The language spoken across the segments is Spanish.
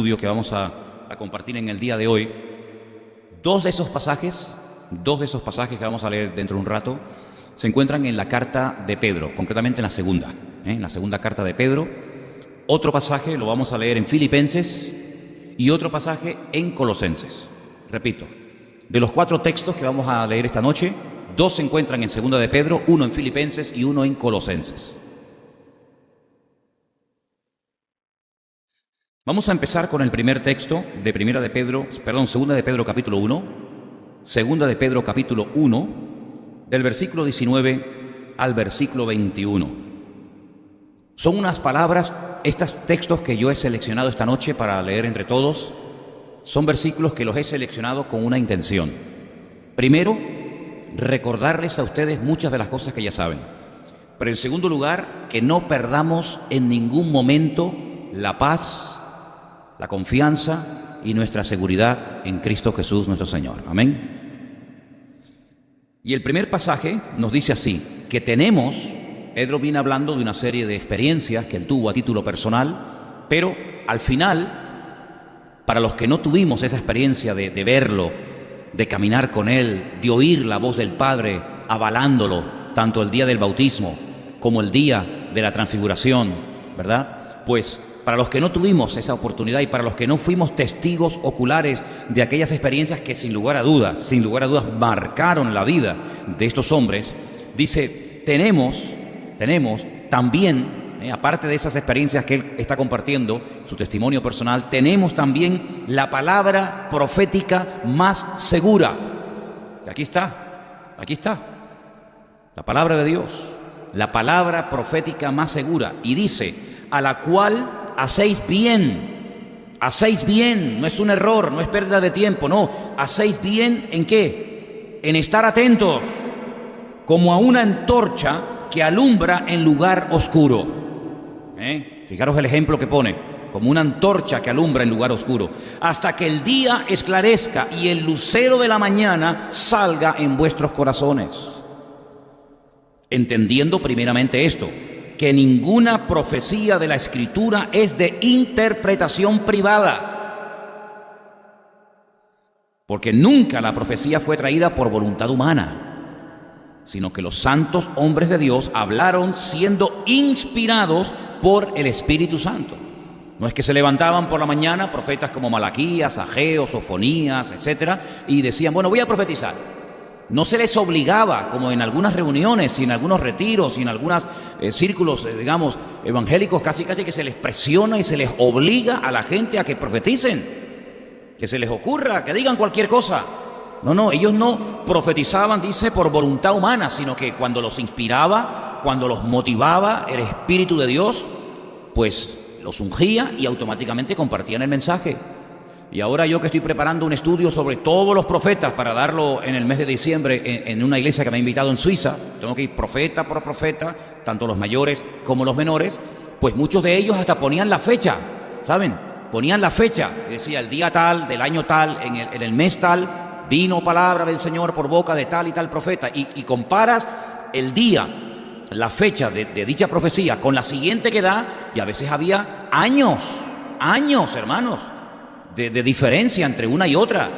estudio que vamos a compartir en el día de hoy. Dos de esos pasajes que vamos a leer dentro de un rato se encuentran en la carta de Pedro, concretamente en la segunda carta de Pedro. Otro pasaje lo vamos a leer en Filipenses y otro pasaje en Colosenses. Repito, de los 4 textos que vamos a leer esta noche, 2 se encuentran en segunda de Pedro, 1 en Filipenses y 1 en Colosenses. Vamos a empezar con el primer texto de segunda de Pedro capítulo 1, segunda de Pedro capítulo 1, del versículo 19 al versículo 21. Son unas palabras, estos textos que yo he seleccionado esta noche para leer entre todos, son versículos que los he seleccionado con una intención. Primero, recordarles a ustedes muchas de las cosas que ya saben. Pero en segundo lugar, que no perdamos en ningún momento la paz, la confianza y nuestra seguridad en Cristo Jesús nuestro Señor. Amén. Y el primer pasaje nos dice así, que Pedro viene hablando de una serie de experiencias que él tuvo a título personal, pero al final, para los que no tuvimos esa experiencia de verlo, de caminar con él, de oír la voz del Padre avalándolo, tanto el día del bautismo como el día de la transfiguración, ¿verdad? Pues para los que no tuvimos esa oportunidad y para los que no fuimos testigos oculares de aquellas experiencias que sin lugar a dudas marcaron la vida de estos hombres, dice, tenemos también, aparte de esas experiencias que él está compartiendo, su testimonio personal, tenemos también la palabra profética más segura. Y aquí está, la palabra de Dios, la palabra profética más segura. Y dice, a la cual hacéis bien, no es un error, no es pérdida de tiempo, no, hacéis bien ¿en qué? En estar atentos, como a una antorcha que alumbra en lugar oscuro. Fijaros el ejemplo que pone, como una antorcha que alumbra en lugar oscuro, hasta que el día esclarezca y el lucero de la mañana salga en vuestros corazones. Entendiendo primeramente esto, que ninguna profecía de la Escritura es de interpretación privada, porque nunca la profecía fue traída por voluntad humana, sino que los santos hombres de Dios hablaron siendo inspirados por el Espíritu Santo. No es que se levantaban por la mañana profetas como Malaquías, Ageo, Sofonías, etcétera, y decían, bueno, voy a profetizar. No se les obligaba, como en algunas reuniones y en algunos retiros y en algunos círculos, digamos, evangélicos, casi que se les presiona y se les obliga a la gente a que profeticen, que se les ocurra, que digan cualquier cosa. No, ellos no profetizaban, dice, por voluntad humana, sino que cuando los inspiraba, cuando los motivaba el Espíritu de Dios, pues los ungía y automáticamente compartían el mensaje. Y ahora yo que estoy preparando un estudio sobre todos los profetas para darlo en el mes de diciembre en una iglesia que me ha invitado en Suiza, tengo que ir profeta por profeta, tanto los mayores como los menores, pues muchos de ellos hasta ponían la fecha, ¿saben? Ponían la fecha, decía el día tal, del año tal, en el mes tal, vino palabra del Señor por boca de tal y tal profeta, y comparas el día, la fecha de dicha profecía con la siguiente que da, y a veces había años, hermanos, de diferencia entre una y otra.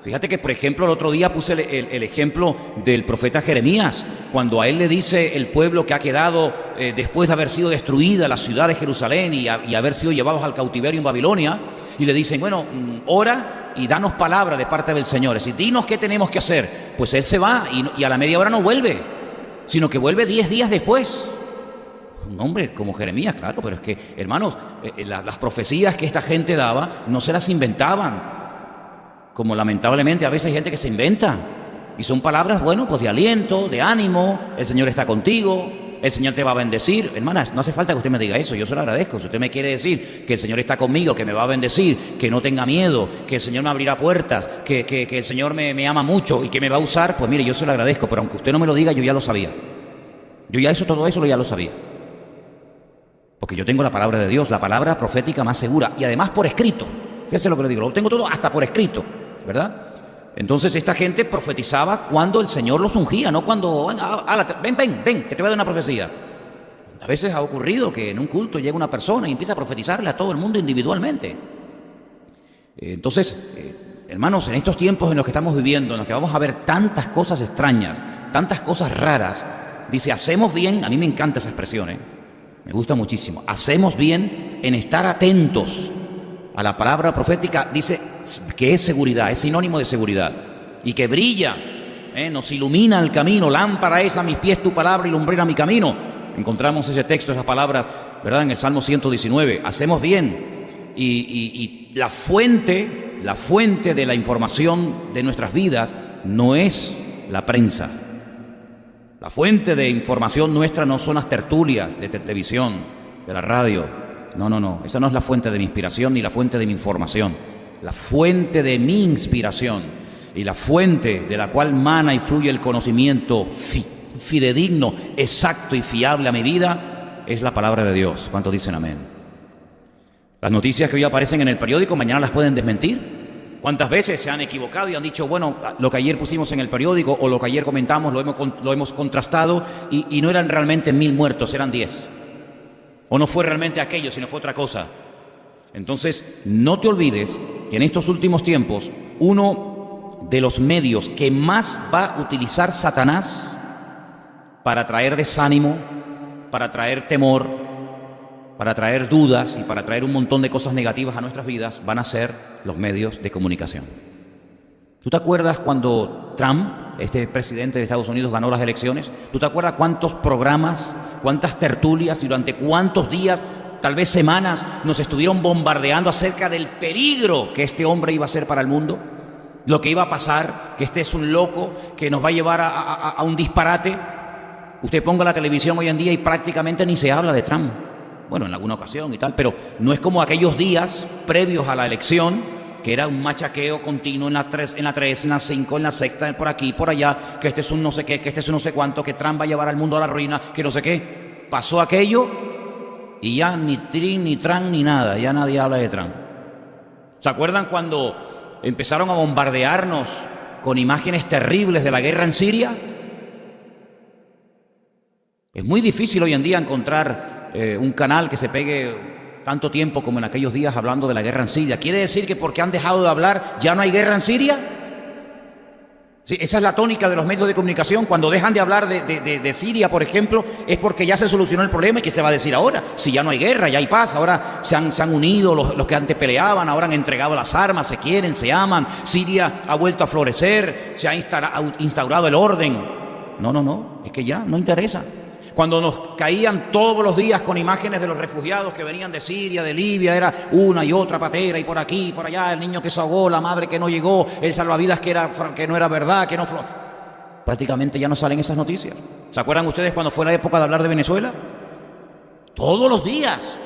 Fíjate que, por ejemplo, el otro día puse el ejemplo del profeta Jeremías, cuando a él le dice el pueblo que ha quedado después de haber sido destruida la ciudad de Jerusalén y haber sido llevados al cautiverio en Babilonia, y le dicen, bueno, ora y danos palabra de parte del Señor, es decir, dinos qué tenemos que hacer. Pues él se va y a la media hora no vuelve, sino que vuelve 10 días después. Un hombre como Jeremías, claro, pero es que, hermanos, las profecías que esta gente daba no se las inventaban, como lamentablemente a veces hay gente que se inventa, y son palabras, bueno, pues de aliento, de ánimo, el Señor está contigo, el Señor te va a bendecir. Hermanas, no hace falta que usted me diga eso, yo se lo agradezco. Si usted me quiere decir que el Señor está conmigo, que me va a bendecir, que no tenga miedo, que el Señor me abrirá puertas, que el Señor me ama mucho y que me va a usar, pues mire, yo se lo agradezco, pero aunque usted no me lo diga, yo ya lo sabía. Todo eso ya lo sabía. Porque yo tengo la palabra de Dios, la palabra profética más segura, y además por escrito. Fíjese lo que le digo, lo tengo todo hasta por escrito, ¿verdad? Entonces esta gente profetizaba cuando el Señor los ungía, no cuando, ven, que te voy a dar una profecía. A veces ha ocurrido que en un culto llega una persona y empieza a profetizarle a todo el mundo individualmente. Entonces, hermanos, en estos tiempos en los que estamos viviendo, en los que vamos a ver tantas cosas extrañas, tantas cosas raras, dice, hacemos bien, a mí me encanta esa expresión, me gusta muchísimo, hacemos bien en estar atentos a la palabra profética. Dice que es seguridad, es sinónimo de seguridad, y que brilla, nos ilumina el camino, lámpara es a mis pies tu palabra y lumbrera mi camino. Encontramos ese texto, esas palabras, ¿verdad?, en el Salmo 119, hacemos bien, y la fuente de la información de nuestras vidas no es la prensa. La fuente de información nuestra no son las tertulias de televisión, de la radio. No. Esa no es la fuente de mi inspiración ni la fuente de mi información. La fuente de mi inspiración y la fuente de la cual mana y fluye el conocimiento fidedigno, exacto y fiable a mi vida es la palabra de Dios. ¿Cuántos dicen amén? Las noticias que hoy aparecen en el periódico mañana las pueden desmentir. ¿Cuántas veces se han equivocado y han dicho, bueno, lo que ayer pusimos en el periódico o lo que ayer comentamos lo hemos contrastado y no eran realmente 1000 muertos, eran 10? O no fue realmente aquello, sino fue otra cosa. Entonces, no te olvides que en estos últimos tiempos, uno de los medios que más va a utilizar Satanás para traer desánimo, para traer temor, para traer dudas y para traer un montón de cosas negativas a nuestras vidas, van a ser los medios de comunicación. ¿Tú te acuerdas cuando Trump, este presidente de Estados Unidos, ganó las elecciones? ¿Tú te acuerdas cuántos programas, cuántas tertulias y durante cuántos días, tal vez semanas, nos estuvieron bombardeando acerca del peligro que este hombre iba a ser para el mundo? Lo que iba a pasar, que este es un loco que nos va a llevar a un disparate. Usted ponga la televisión hoy en día y prácticamente ni se habla de Trump. Bueno, en alguna ocasión y tal, pero no es como aquellos días previos a la elección, que era un machaqueo continuo en la 3, en la 5, en la 6, por aquí, por allá, que este es un no sé qué, que este es un no sé cuánto, que Trump va a llevar al mundo a la ruina, que no sé qué. Pasó aquello y ya ni Trin, ni Trump, ni nada, ya nadie habla de Trump. ¿Se acuerdan cuando empezaron a bombardearnos con imágenes terribles de la guerra en Siria? Es muy difícil hoy en día encontrar un canal que se pegue tanto tiempo como en aquellos días hablando de la guerra en Siria. ¿Quiere decir que porque han dejado de hablar ya no hay guerra en Siria? Sí, esa es la tónica de los medios de comunicación. Cuando dejan de hablar de Siria, por ejemplo, es porque ya se solucionó el problema. ¿Y qué se va a decir ahora? Si ya no hay guerra, ya hay paz, ahora se han unido los que antes peleaban, ahora han entregado las armas, se quieren, se aman, Siria ha vuelto a florecer, se ha instaurado el orden. No, es que ya no interesa. Cuando nos caían todos los días con imágenes de los refugiados que venían de Siria, de Libia, era una y otra patera, y por aquí, por allá, el niño que se ahogó, la madre que no llegó, el salvavidas que no era verdad, que no... Prácticamente ya no salen esas noticias. ¿Se acuerdan ustedes cuando fue la época de hablar de Venezuela? Todos los días,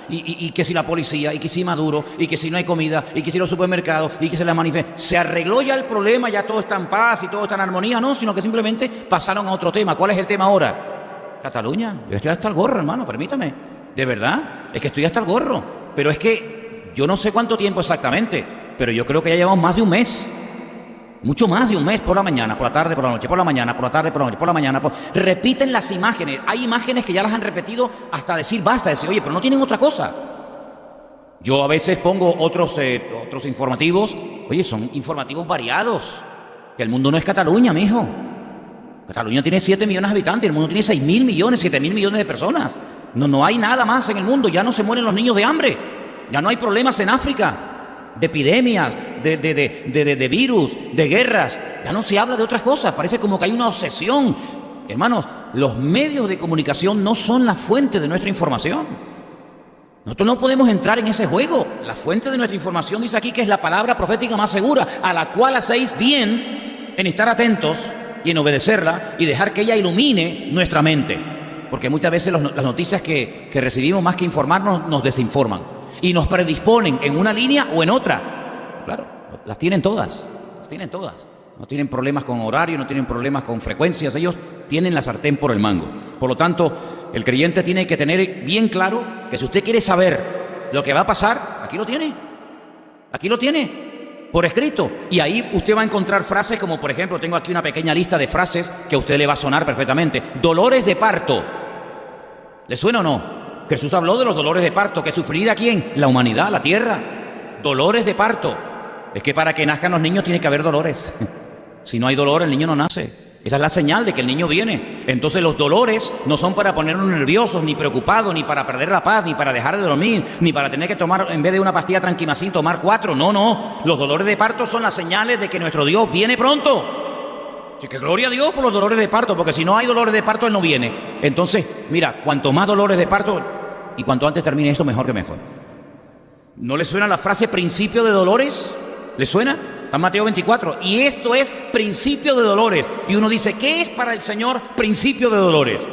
y que si la policía, y que si Maduro, y que si no hay comida, y que si los supermercados, y que se la manifiesta. ¿Se arregló ya el problema, ya todo está en paz y todo está en armonía? No, sino que simplemente pasaron a otro tema. ¿Cuál es el tema ahora? Cataluña. Yo estoy hasta el gorro, hermano, permítame. De verdad, es que estoy hasta el gorro. Pero es que yo no sé cuánto tiempo exactamente, pero yo creo que ya llevamos más de un mes. Mucho más de un mes, por la mañana, por la tarde, por la noche, por la mañana, por la tarde, por la noche, por la mañana. Repiten las imágenes. Hay imágenes que ya las han repetido hasta decir basta, decir, oye, pero no tienen otra cosa. Yo a veces pongo otros informativos. Oye, son informativos variados. Que el mundo no es Cataluña, mijo. Cataluña tiene 7 millones de habitantes, el mundo tiene 6.000 millones, 7.000 millones de personas. No hay nada más en el mundo. Ya no se mueren los niños de hambre. Ya no hay problemas en África. De epidemias, de virus, de guerras. Ya no se habla de otras cosas, parece como que hay una obsesión. Hermanos, los medios de comunicación no son la fuente de nuestra información. Nosotros no podemos entrar en ese juego. La fuente de nuestra información dice aquí que es la palabra profética más segura, a la cual hacéis bien en estar atentos y en obedecerla y dejar que ella ilumine nuestra mente. Porque muchas veces las noticias que recibimos, más que informarnos, nos desinforman. Y nos predisponen en una línea o en otra. Claro, las tienen todas. No tienen problemas con horario, no tienen problemas con frecuencias. Ellos tienen la sartén por el mango. Por lo tanto, el creyente tiene que tener bien claro que si usted quiere saber lo que va a pasar, aquí lo tiene. Por escrito. Y ahí usted va a encontrar frases como, por ejemplo, tengo aquí una pequeña lista de frases que a usted le va a sonar perfectamente. Dolores de parto. ¿Le suena o no? Jesús habló de los dolores de parto que sufriría ¿quién? La humanidad, la tierra. Dolores de parto. Es que para que nazcan los niños tiene que haber dolores. Si no hay dolor, el niño no nace. Esa es la señal de que el niño viene. Entonces los dolores no son para ponernos nerviosos, ni preocupados, ni para perder la paz, ni para dejar de dormir, ni para tener que tomar, en vez de una pastilla Tranquimacin, tomar 4. No, no. Los dolores de parto son las señales de que nuestro Dios viene pronto. Así que gloria a Dios por los dolores de parto, porque si no hay dolores de parto, Él no viene. Entonces, mira, cuanto más dolores de parto y cuanto antes termine esto, mejor que mejor. ¿No le suena la frase principio de dolores? ¿Le suena? Está en Mateo 24. Y esto es principio de dolores. Y uno dice, ¿qué es para el Señor principio de dolores?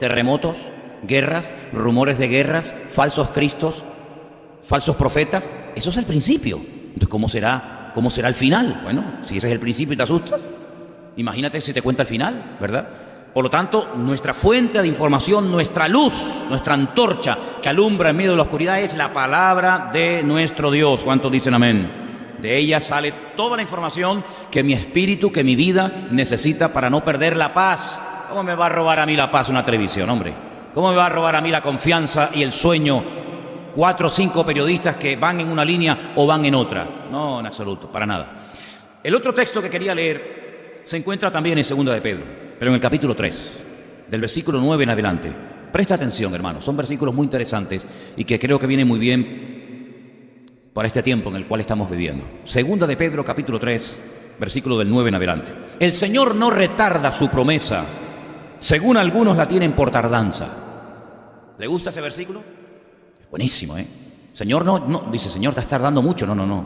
Terremotos, guerras, rumores de guerras, falsos cristos, falsos profetas. Eso es el principio. Entonces, ¿cómo será el final? Bueno, si ese es el principio y te asustas, imagínate si te cuenta el final, ¿verdad? Por lo tanto, nuestra fuente de información, nuestra luz, nuestra antorcha que alumbra en medio de la oscuridad es la palabra de nuestro Dios. ¿Cuántos dicen amén? De ella sale toda la información que mi espíritu, que mi vida necesita para no perder la paz. ¿Cómo me va a robar a mí la paz una televisión, hombre? ¿Cómo me va a robar a mí la confianza y el sueño 4 o 5 periodistas que van en una línea o van en otra? No, en absoluto, para nada. El otro texto que quería leer se encuentra también en 2 de Pedro, pero en el capítulo 3, del versículo 9 en adelante. Presta atención, hermanos, son versículos muy interesantes y que creo que vienen muy bien para este tiempo en el cual estamos viviendo. 2 de Pedro, capítulo 3, versículo del 9 en adelante. El Señor no retarda su promesa, según algunos la tienen por tardanza. ¿Le gusta ese versículo? Es buenísimo, ¿eh? Señor no, dice, Señor, estás tardando mucho. No.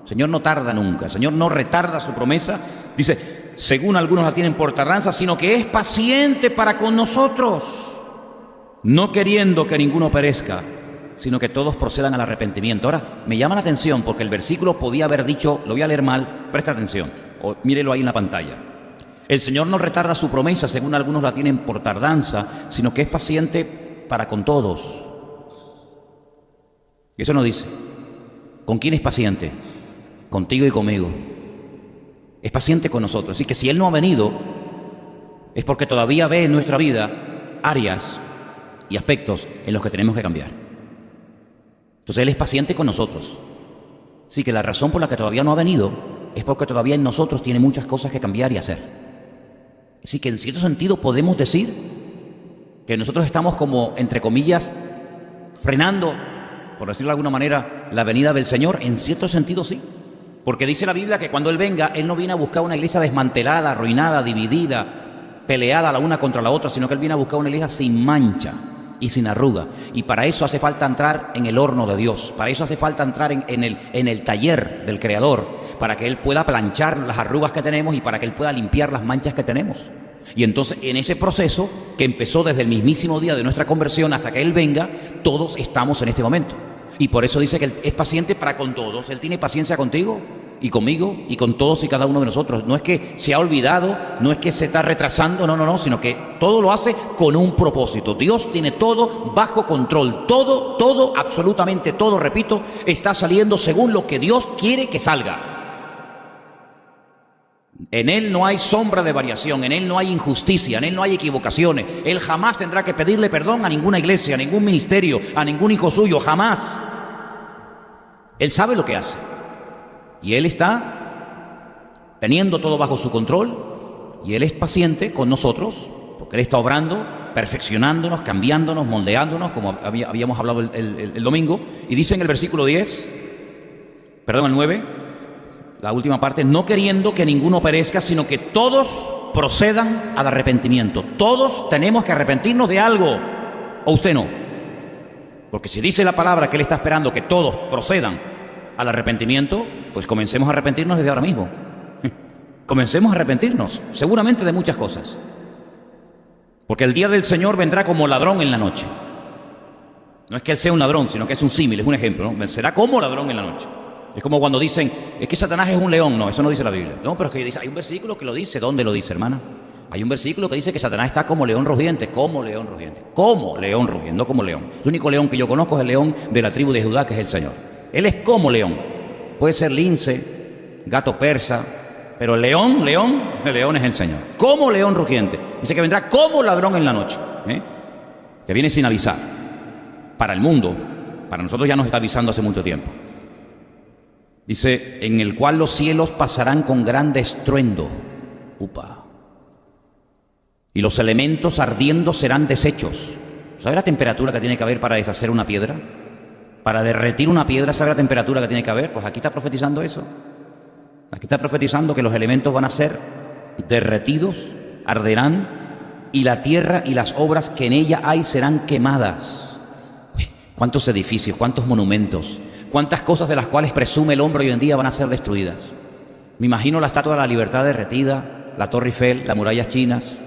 Señor no tarda nunca. Señor no retarda su promesa. Dice, según algunos la tienen por tardanza, sino que es paciente para con nosotros, no queriendo que ninguno perezca, sino que todos procedan al arrepentimiento. Ahora, me llama la atención porque el versículo podía haber dicho, lo voy a leer mal, presta atención, o mírelo ahí en la pantalla. El Señor no retarda su promesa, según algunos la tienen por tardanza, sino que es paciente para con todos. Eso no dice. ¿Con quién es paciente? Contigo y conmigo. Es paciente con nosotros. Así que si Él no ha venido, es porque todavía ve en nuestra vida áreas y aspectos en los que tenemos que cambiar. Entonces Él es paciente con nosotros. Así que la razón por la que todavía no ha venido es porque todavía en nosotros tiene muchas cosas que cambiar y hacer. Así que en cierto sentido podemos decir que nosotros estamos como, entre comillas, frenando, por decirlo de alguna manera, la venida del Señor. En cierto sentido sí. Porque dice la Biblia que cuando Él venga, Él no viene a buscar una iglesia desmantelada, arruinada, dividida, peleada la una contra la otra, sino que Él viene a buscar una iglesia sin mancha y sin arruga. Y para eso hace falta entrar en el horno de Dios. Para eso hace falta entrar en el taller del Creador, para que Él pueda planchar las arrugas que tenemos y para que Él pueda limpiar las manchas que tenemos. Y entonces en ese proceso que empezó desde el mismísimo día de nuestra conversión hasta que Él venga, todos estamos en este momento. Y por eso dice que Él es paciente para con todos. Él tiene paciencia contigo y conmigo y con todos y cada uno de nosotros. No es que se ha olvidado, no es que se está retrasando, no, sino que todo lo hace con un propósito. Dios tiene todo bajo control. Todo, absolutamente todo, repito, está saliendo según lo que Dios quiere que salga. En Él no hay sombra de variación, en Él no hay injusticia, en Él no hay equivocaciones. Él jamás tendrá que pedirle perdón a ninguna iglesia, a ningún ministerio, a ningún hijo suyo, jamás. Él sabe lo que hace. Y Él está teniendo todo bajo su control y Él es paciente con nosotros porque Él está obrando, perfeccionándonos, cambiándonos, moldeándonos, como habíamos hablado el domingo. Y dice en el versículo 10, perdón, el 9, la última parte, no queriendo que ninguno perezca, sino que todos procedan al arrepentimiento. Todos tenemos que arrepentirnos de algo, o usted no. Porque si dice la palabra que Él está esperando que todos procedan al arrepentimiento, pues comencemos a arrepentirnos desde ahora mismo. Comencemos a arrepentirnos, seguramente de muchas cosas. Porque el día del Señor vendrá como ladrón en la noche. No es que Él sea un ladrón, sino que es un símil, es un ejemplo, ¿no? Será como ladrón en la noche. Es como cuando dicen, es que Satanás es un león. No, eso no dice la Biblia. No, pero es que dice, hay un versículo que lo dice. ¿Dónde lo dice, hermana? Hay un versículo que dice que Satanás está como león rugiente. Como león rugiente. Como león rugiente, no como león. El único león que yo conozco es el león de la tribu de Judá, que es el Señor. Él es como león. Puede ser lince, gato persa, pero el león es el Señor. Como león rugiente. Dice que vendrá como ladrón en la noche. Que viene sin avisar. Para el mundo, para nosotros ya nos está avisando hace mucho tiempo. Dice, en el cual los cielos pasarán con grande estruendo. Upa. Y los elementos ardiendo serán deshechos. ¿Sabe la temperatura que tiene que haber para deshacer una piedra? Para derretir una piedra, ¿sabe la temperatura que tiene que haber? Pues aquí está profetizando eso. Aquí está profetizando que los elementos van a ser derretidos, arderán, y la tierra y las obras que en ella hay serán quemadas. Uy, ¿cuántos edificios, cuántos monumentos, cuántas cosas de las cuales presume el hombre hoy en día van a ser destruidas? Me imagino la Estatua de la Libertad derretida, la Torre Eiffel, las murallas chinas,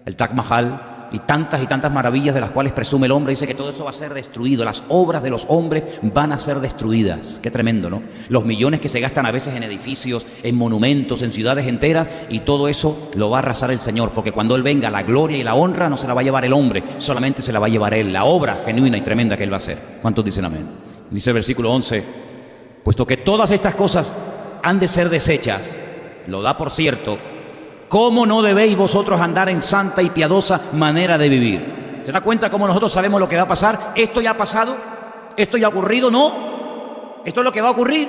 el Taj Mahal y tantas maravillas de las cuales presume el hombre. Dice que todo eso va a ser destruido, las obras de los hombres van a ser destruidas. Qué tremendo, ¿no? Los millones que se gastan a veces en edificios, en monumentos, en ciudades enteras, y todo eso lo va a arrasar el Señor, porque cuando Él venga, la gloria y la honra no se la va a llevar el hombre, solamente se la va a llevar Él, la obra genuina y tremenda que Él va a hacer. ¿Cuántos dicen amén? Dice el versículo 11, puesto que todas estas cosas han de ser deshechas, lo da por cierto, ¿cómo no debéis vosotros andar en santa y piadosa manera de vivir? ¿Se da cuenta cómo nosotros sabemos lo que va a pasar? ¿Esto ya ha pasado? ¿Esto ya ha ocurrido? No. Esto es lo que va a ocurrir.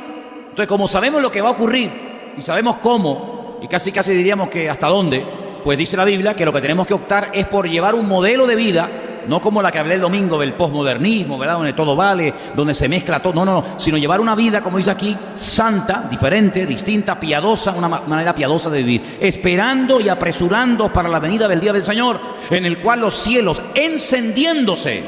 Entonces, como sabemos lo que va a ocurrir y sabemos cómo, y casi diríamos que hasta dónde, pues dice la Biblia que lo que tenemos que optar es por llevar un modelo de vida, no como la que hablé el domingo del posmodernismo, ¿verdad? Donde todo vale, donde se mezcla todo. No, sino llevar una vida, como dice aquí, santa, diferente, distinta, piadosa, una manera piadosa de vivir, esperando y apresurando para la venida del día del Señor, en el cual los cielos encendiéndose,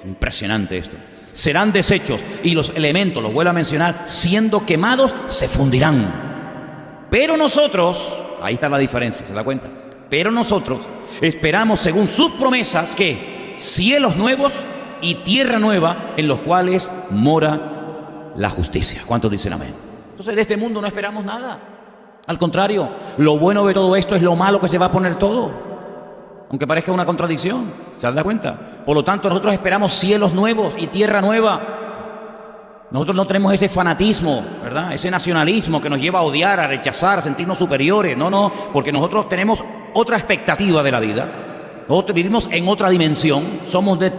impresionante esto, serán deshechos y los elementos, los vuelvo a mencionar, siendo quemados, se fundirán. Pero nosotros, ahí está la diferencia, ¿se da cuenta? Pero nosotros esperamos según sus promesas que cielos nuevos y tierra nueva en los cuales mora la justicia. ¿Cuántos dicen amén? Entonces de este mundo no esperamos nada. Al contrario, lo bueno de todo esto es lo malo que se va a poner todo. Aunque parezca una contradicción, ¿se da cuenta? Por lo tanto, nosotros esperamos cielos nuevos y tierra nueva. Nosotros no tenemos ese fanatismo, ¿verdad? Ese nacionalismo que nos lleva a odiar, a rechazar, a sentirnos superiores. No, porque nosotros tenemos otra expectativa de la vida. Nosotros vivimos en otra dimensión.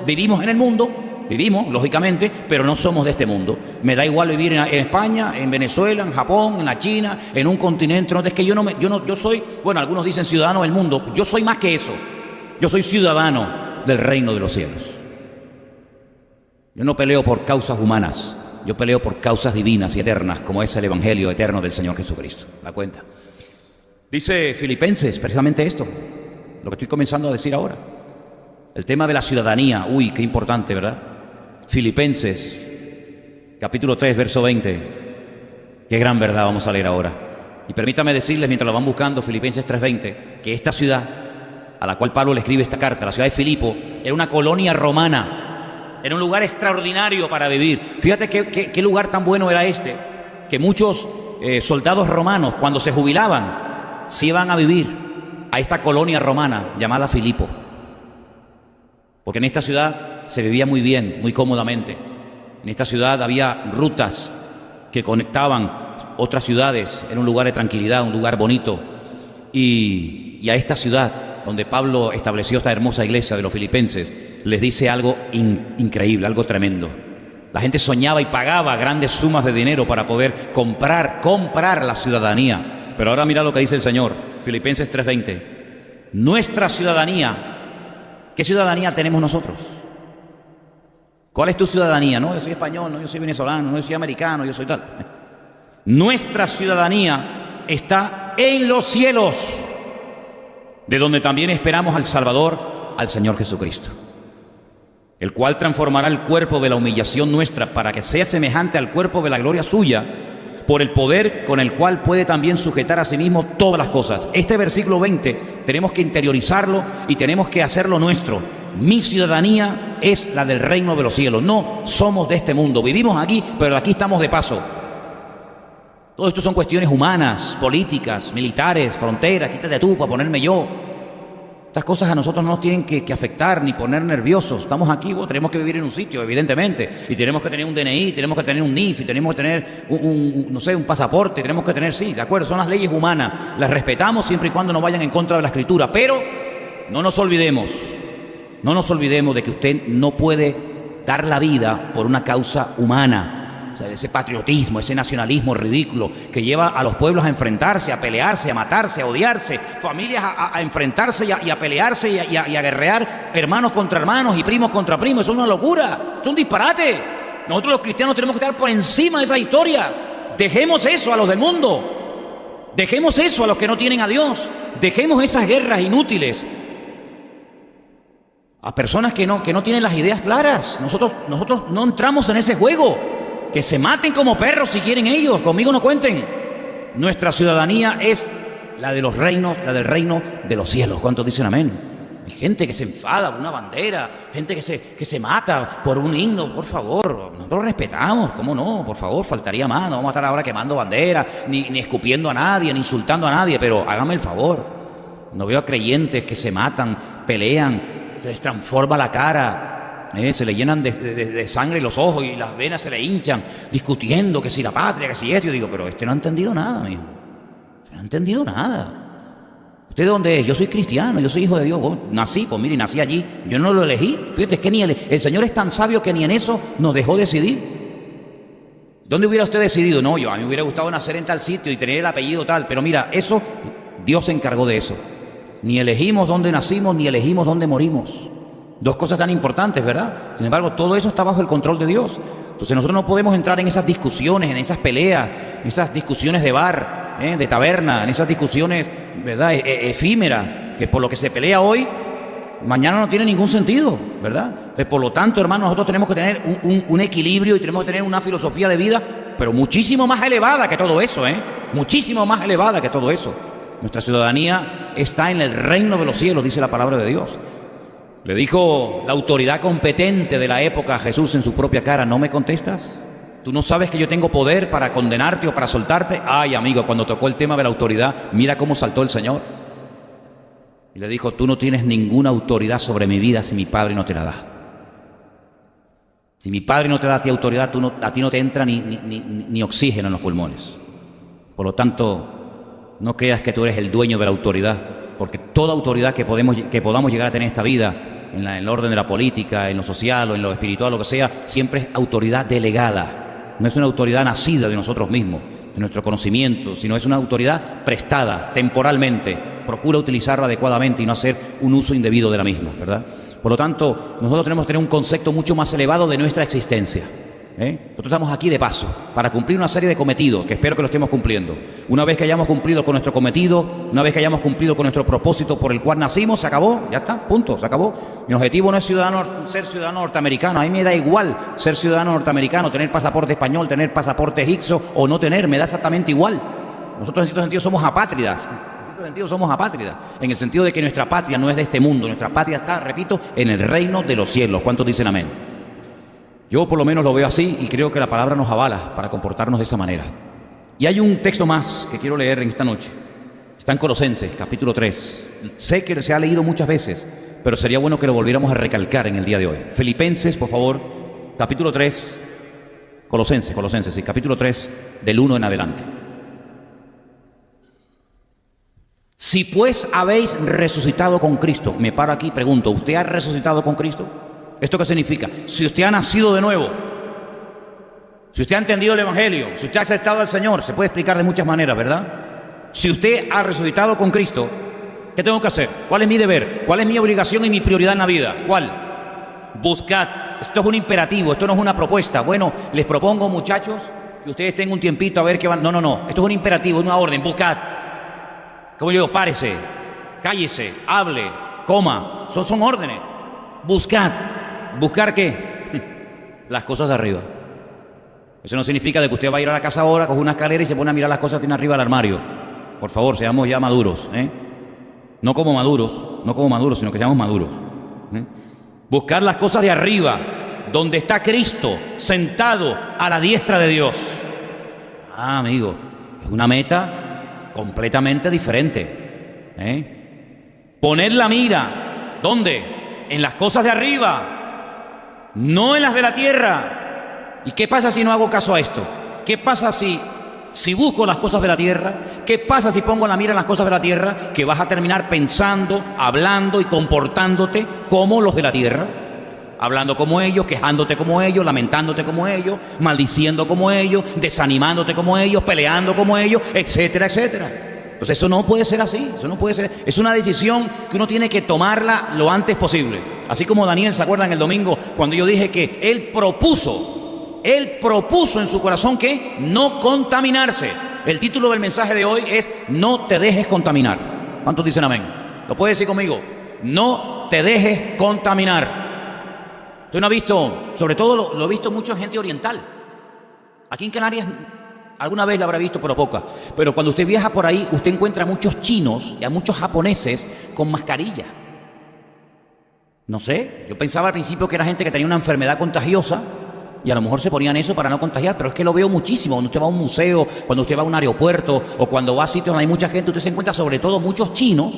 Vivimos en el mundo, vivimos, lógicamente, pero no somos de este mundo. Me da igual vivir en España, en Venezuela, en Japón, en la China, en un continente. No, es que yo soy, bueno, algunos dicen ciudadano del mundo. Yo soy más que eso. Yo soy ciudadano del reino de los cielos. Yo no peleo por causas humanas. Yo peleo por causas divinas y eternas, como es el Evangelio eterno del Señor Jesucristo. ¿Da cuenta? Dice Filipenses precisamente esto, lo que estoy comenzando a decir ahora. El tema de la ciudadanía. Uy, qué importante, ¿verdad? Filipenses, capítulo 3, verso 20. Qué gran verdad vamos a leer ahora. Y permítame decirles, mientras lo van buscando, Filipenses 3:20, que esta ciudad a la cual Pablo le escribe esta carta, la ciudad de Filipo, era una colonia romana. Era un lugar extraordinario para vivir. Fíjate qué lugar tan bueno era este, que muchos soldados romanos, cuando se jubilaban, se iban a vivir a esta colonia romana llamada Filipo. Porque en esta ciudad se vivía muy bien, muy cómodamente. En esta ciudad había rutas que conectaban otras ciudades. Era un lugar de tranquilidad, un lugar bonito. Y a esta ciudad donde Pablo estableció esta hermosa iglesia de los filipenses, les dice algo increíble, algo tremendo. La gente soñaba y pagaba grandes sumas de dinero para poder comprar la ciudadanía. Pero ahora mira lo que dice el Señor, Filipenses 3:20. Nuestra ciudadanía, ¿qué ciudadanía tenemos nosotros? ¿Cuál es tu ciudadanía? No, yo soy español, no, yo soy venezolano, no, yo soy americano, yo soy tal. Nuestra ciudadanía está en los cielos, de donde también esperamos al Salvador, al Señor Jesucristo, el cual transformará el cuerpo de la humillación nuestra para que sea semejante al cuerpo de la gloria suya, por el poder con el cual puede también sujetar a sí mismo todas las cosas. Este versículo 20 tenemos que interiorizarlo y tenemos que hacerlo nuestro. Mi ciudadanía es la del reino de los cielos. No somos de este mundo, vivimos aquí, pero aquí estamos de paso. Todo esto son cuestiones humanas, políticas, militares, fronteras. Quítate tú para ponerme yo. Estas cosas a nosotros no nos tienen que afectar ni poner nerviosos. Estamos aquí, tenemos que vivir en un sitio, evidentemente. Y tenemos que tener un DNI, tenemos que tener un NIF, y tenemos que tener un pasaporte, tenemos que tener, sí, de acuerdo, son las leyes humanas. Las respetamos siempre y cuando no vayan en contra de la Escritura. Pero no nos olvidemos de que usted no puede dar la vida por una causa humana. sea, ese patriotismo, ese nacionalismo ridículo que lleva a los pueblos a enfrentarse, a pelearse, a matarse, a odiarse, familias a enfrentarse y a pelearse y a guerrear, hermanos contra hermanos y primos contra primos. Eso es una locura, es un disparate. Nosotros los cristianos tenemos que estar por encima de esas historias. Dejemos eso a los del mundo, dejemos eso a los que no tienen a Dios, dejemos esas guerras inútiles a personas que no tienen las ideas claras. Nosotros no entramos en ese juego. Que se maten como perros si quieren ellos, conmigo no cuenten. Nuestra ciudadanía es la de los reinos, la del reino de los cielos. ¿Cuántos dicen amén? Hay gente que se enfada por una bandera, gente que se mata por un himno. Por favor, nosotros respetamos, ¿cómo no? Por favor, faltaría más. No vamos a estar ahora quemando banderas, ni escupiendo a nadie, ni insultando a nadie, pero hágame el favor. No veo a creyentes que se matan, pelean, se les transforma la cara. Se le llenan de sangre los ojos y las venas se le hinchan, discutiendo que si la patria, que si esto. Yo digo, pero no ha entendido nada, amigo. No ha entendido nada. ¿Usted de dónde es? Yo soy cristiano, yo soy hijo de Dios. Nací, pues mire, nací allí. Yo no lo elegí. Fíjate, es que ni el Señor es tan sabio que ni en eso nos dejó decidir. ¿Dónde hubiera usted decidido? No, a mí me hubiera gustado nacer en tal sitio y tener el apellido tal. Pero mira, eso, Dios se encargó de eso. Ni elegimos dónde nacimos, ni elegimos dónde morimos. Dos cosas tan importantes, ¿verdad? Sin embargo, todo eso está bajo el control de Dios. Entonces nosotros no podemos entrar en esas discusiones, en esas peleas, en esas discusiones de bar, de taberna, en esas discusiones, ¿verdad?, efímeras, que por lo que se pelea hoy, mañana no tiene ningún sentido, ¿verdad? Entonces, por lo tanto, hermanos, nosotros tenemos que tener un equilibrio y tenemos que tener una filosofía de vida, pero muchísimo más elevada que todo eso, muchísimo más elevada que todo eso. Nuestra ciudadanía está en el reino de los cielos, dice la palabra de Dios. Le dijo la autoridad competente de la época a Jesús en su propia cara: ¿no me contestas? ¿Tú no sabes que yo tengo poder para condenarte o para soltarte? Ay, amigo, cuando tocó el tema de la autoridad, mira cómo saltó el Señor. Y le dijo: tú no tienes ninguna autoridad sobre mi vida si mi Padre no te la da. Si mi Padre no te da a ti autoridad, a ti no te entra ni oxígeno en los pulmones. Por lo tanto, no creas que tú eres el dueño de la autoridad, porque toda autoridad que podamos llegar a tener en esta vida, en el orden de la política, en lo social o en lo espiritual, lo que sea, siempre es autoridad delegada. No es una autoridad nacida de nosotros mismos, de nuestro conocimiento, sino es una autoridad prestada temporalmente. Procura utilizarla adecuadamente y no hacer un uso indebido de la misma, ¿verdad? Por lo tanto, nosotros tenemos que tener un concepto mucho más elevado de nuestra existencia. Nosotros estamos aquí de paso para cumplir una serie de cometidos que espero que lo estemos cumpliendo. Una vez que hayamos cumplido con nuestro cometido, una vez que hayamos cumplido con nuestro propósito por el cual nacimos, se acabó, ya está, punto, se acabó. Mi objetivo no es ser ciudadano norteamericano. A mí me da igual ser ciudadano norteamericano, tener pasaporte español, tener pasaporte egipcio o no tener, me da exactamente igual. Nosotros en cierto sentido somos apátridas. En cierto sentido somos apátridas, en el sentido de que nuestra patria no es de este mundo, nuestra patria está, repito, en el reino de los cielos. ¿Cuántos dicen amén? Yo por lo menos lo veo así y creo que la palabra nos avala para comportarnos de esa manera. Y hay un texto más que quiero leer en esta noche. Está en Colosenses, capítulo 3. Sé que se ha leído muchas veces, pero sería bueno que lo volviéramos a recalcar en el día de hoy. Filipenses, por favor, capítulo 3. Colosenses, sí, capítulo 3, del 1 en adelante. Si pues habéis resucitado con Cristo, me paro aquí y pregunto, ¿usted ha resucitado con Cristo? ¿Esto qué significa? Si usted ha nacido de nuevo, si usted ha entendido el Evangelio, si usted ha aceptado al Señor, se puede explicar de muchas maneras, ¿verdad? Si usted ha resucitado con Cristo, ¿qué tengo que hacer? ¿Cuál es mi deber? ¿Cuál es mi obligación y mi prioridad en la vida? ¿Cuál? Buscad. Esto es un imperativo, esto no es una propuesta. Bueno, les propongo, muchachos, que ustedes tengan un tiempito a ver qué van. No. Esto es un imperativo, es una orden. Buscad. Como yo digo, párese, cállese, hable, coma. Son órdenes. Buscad. ¿Buscar qué? Las cosas de arriba. Eso no significa de que usted va a ir a la casa ahora, coge una escalera y se pone a mirar las cosas que tiene arriba del armario. Por favor, seamos ya maduros, No como maduros, sino que seamos maduros. Buscar las cosas de arriba, donde está Cristo, sentado a la diestra de Dios. Amigo, es una meta completamente diferente. Poner la mira, ¿dónde? En las cosas de arriba, no en las de la tierra. ¿Y qué pasa si no hago caso a esto? ¿Qué pasa si busco las cosas de la tierra? ¿Qué pasa si pongo la mira en las cosas de la tierra? Que vas a terminar pensando, hablando y comportándote como los de la tierra. hablando como ellos, quejándote como ellos, lamentándote como ellos, maldiciendo como ellos, desanimándote como ellos, peleando como ellos, etcétera, etcétera. Entonces eso no puede ser así, eso no puede ser. Es una decisión que uno tiene que tomarla lo antes posible. Así como Daniel, ¿se acuerdan el domingo cuando yo dije que él propuso en su corazón que no contaminarse? El título del mensaje de hoy es no te dejes contaminar. ¿Cuántos dicen amén? ¿Lo puedes decir conmigo? No te dejes contaminar. Usted no ha visto, sobre todo lo he visto mucho en gente oriental. Aquí en Canarias alguna vez la habrá visto, pero poca. Pero cuando usted viaja por ahí, usted encuentra a muchos chinos y a muchos japoneses con mascarilla. No sé, yo pensaba al principio que era gente que tenía una enfermedad contagiosa y a lo mejor se ponían eso para no contagiar, pero es que lo veo muchísimo. Cuando usted va a un museo, cuando usted va a un aeropuerto o cuando va a sitios donde hay mucha gente, usted se encuentra sobre todo muchos chinos.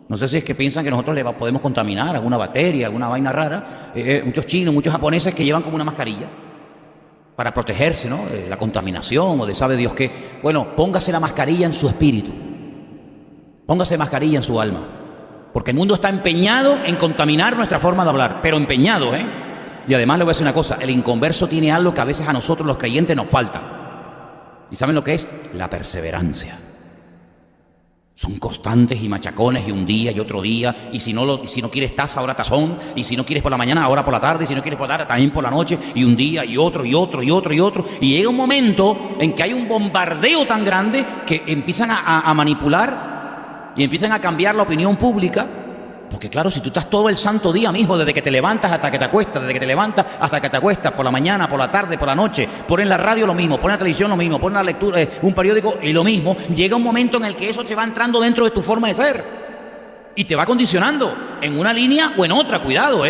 No sé si es que piensan que nosotros le podemos contaminar alguna bacteria, alguna vaina rara. Muchos chinos, muchos japoneses que llevan como una mascarilla para protegerse, ¿no?, de la contaminación o de sabe Dios qué. Bueno, póngase la mascarilla en su espíritu. Póngase mascarilla en su alma. Porque el mundo está empeñado en contaminar nuestra forma de hablar, pero empeñado, ¿eh? Y además le voy a decir una cosa, el inconverso tiene algo que a veces a nosotros los creyentes nos falta. ¿Y saben lo que es? La perseverancia. Son constantes y machacones y un día y otro día, y si no quieres taza, ahora tazón, y si no quieres por la mañana, ahora por la tarde, y si no quieres por la tarde, también por la noche, y un día y otro y otro y otro y otro, y llega un momento en que hay un bombardeo tan grande que empiezan a manipular y empiezan a cambiar la opinión pública. Porque claro, si tú estás todo el santo día, mijo, desde que te levantas hasta que te acuestas, desde que te levantas hasta que te acuestas, por la mañana, por la tarde, por la noche, ponen la radio lo mismo, ponen la televisión lo mismo, ponen la lectura, un periódico y lo mismo, llega un momento en el que eso te va entrando dentro de tu forma de ser y te va condicionando en una línea o en otra. Cuidado,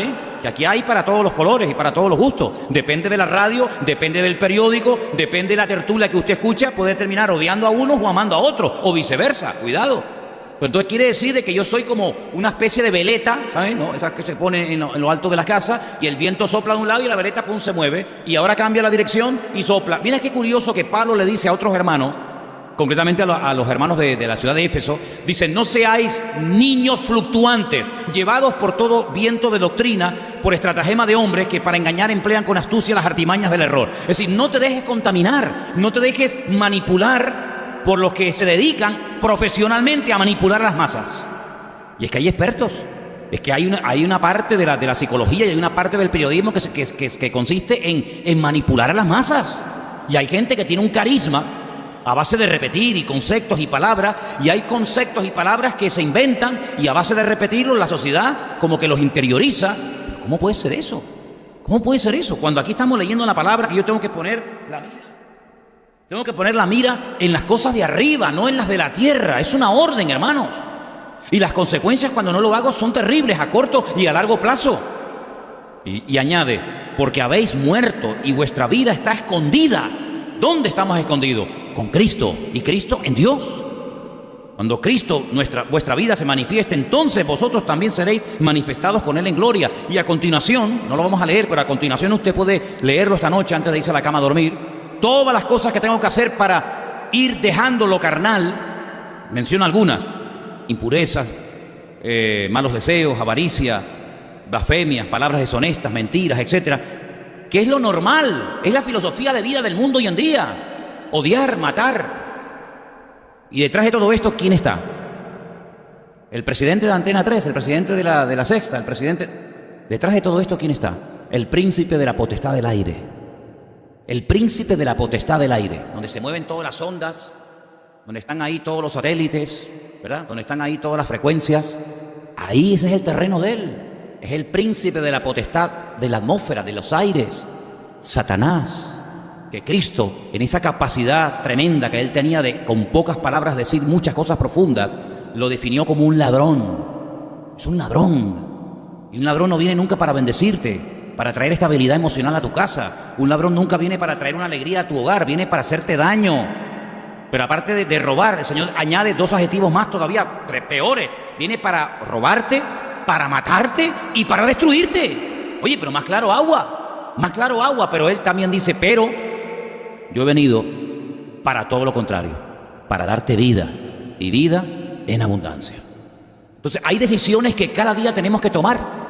que aquí hay para todos los colores y para todos los gustos. Depende de la radio, depende del periódico, depende de la tertulia que usted escucha, puede terminar odiando a unos o amando a otros, o viceversa. Cuidado. Pero entonces quiere decir de que yo soy como una especie de veleta, ¿sabes? ¿No? Esas que se ponen en lo alto de la casa y el viento sopla de un lado y la veleta pum, se mueve y ahora cambia la dirección y sopla. Mira qué curioso que Pablo le dice a otros hermanos, concretamente a los hermanos de la ciudad de Éfeso, dice: no seáis niños fluctuantes, llevados por todo viento de doctrina, por estratagema de hombres que para engañar emplean con astucia las artimañas del error. Es decir, no te dejes contaminar, no te dejes manipular por los que se dedican profesionalmente a manipular a las masas. Y es que hay expertos, es que hay una parte de la psicología y hay una parte del periodismo que consiste en manipular a las masas. Y hay gente que tiene un carisma a base de repetir y conceptos y palabras, y hay conceptos y palabras que se inventan y a base de repetirlos la sociedad como que los interioriza. ¿Pero cómo puede ser eso? ¿Cómo puede ser eso? Cuando aquí estamos leyendo la palabra que yo tengo que poner la mira. Tengo que poner la mira en las cosas de arriba, no en las de la tierra. Es una orden, hermanos. Y las consecuencias cuando no lo hago son terribles a corto y a largo plazo. Y añade, porque habéis muerto y vuestra vida está escondida. ¿Dónde estamos escondidos? Con Cristo, y Cristo en Dios. Cuando Cristo, vuestra vida se manifieste, entonces vosotros también seréis manifestados con Él en gloria. Y a continuación, no lo vamos a leer, pero a continuación usted puede leerlo esta noche antes de irse a la cama a dormir. Todas las cosas que tengo que hacer para ir dejando lo carnal, menciono algunas: impurezas, malos deseos, avaricia, blasfemias, palabras deshonestas, mentiras, etcétera. Que es lo normal, es la filosofía de vida del mundo hoy en día: odiar, matar. Y detrás de todo esto, ¿quién está? El presidente de Antena 3, el presidente de la Sexta, el presidente. Detrás de todo esto, ¿quién está? El príncipe de la potestad del aire. El príncipe de la potestad del aire, donde se mueven todas las ondas, donde están ahí todos los satélites, ¿verdad? Donde están ahí todas las frecuencias. Ahí ese es el terreno de él. Es el príncipe de la potestad de la atmósfera, de los aires. Satanás, que Cristo, en esa capacidad tremenda que él tenía de, con pocas palabras, decir muchas cosas profundas, lo definió como un ladrón. Es un ladrón. Y un ladrón no viene nunca para bendecirte, para traer estabilidad emocional a tu casa. Un ladrón nunca viene para traer una alegría a tu hogar, viene para hacerte daño. Pero aparte de robar, el Señor añade dos adjetivos más todavía peores. Viene para robarte, para matarte y para destruirte. Oye, pero más claro agua, pero Él también dice: pero yo he venido para todo lo contrario, para darte vida y vida en abundancia. Entonces hay decisiones que cada día tenemos que tomar.